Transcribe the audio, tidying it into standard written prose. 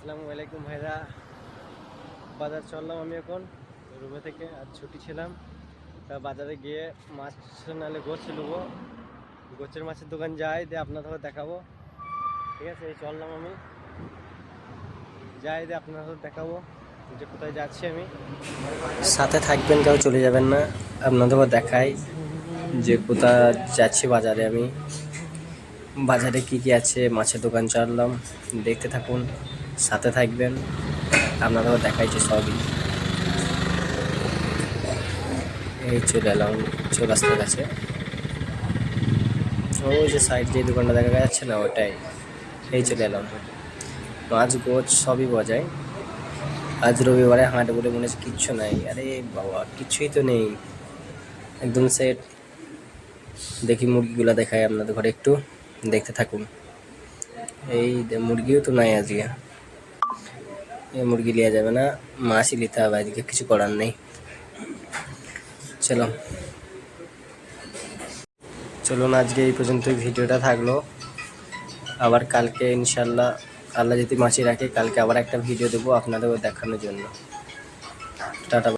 আসসালামু আলাইকুম ভাইরা। বাজার চললাম আমি এখন রুমে থেকে, আজ ছুটি ছিলাম। তা বাজারে গিয়ে মাছ নাহলে গোছ নেবো, গোছের মাছের দোকান যাই দিয়ে আপনাদের দেখাবো। ঠিক আছে, এই চললাম আমি, যাই দিয়ে আপনাদের দেখাবো যে কোথায় যাচ্ছি আমি। সাথে থাকবেন, কেউ চলে যাবেন না। আপনাদেরও দেখাই যে কোথায় যাচ্ছি বাজারে আমি। বাজারে কি কি আছে, মাছের দোকান চললাম, দেখতে থাকুন, সাথে থাকবেন, আপনাদেরও দেখাইছে সবই। এই চলে এলাম চৌরাস্তার কাছে, ওই যে সাইড যে দোকানটা দেখা যাচ্ছে না ওটাই। এই চলে এলাম, মাছ গোছ সবই বাজায়। আজ রবিবারে হাট বলে মনে হচ্ছে কিচ্ছু নাই। আরে বাবা, কিছুই তো নেই, একদম সেট। দেখি মুরগিগুলা দেখাই আপনাদের ঘরে, একটু দেখতে থাকুন। এই মুরগিও তো নাই আজকে, এই মুরগি লিয়া যাবে না, মাছই নিতে হবে আজকে, কিছু করার নেই। চলো চলুন, আজকে এই পর্যন্তই ভিডিওটা থাকলো। আবার কালকে ইনশাল্লাহ আল্লাহ যদি মাছি রাখে, কালকে আবার একটা ভিডিও দেবো আপনাদেরও দেখানোর জন্য। টাটা।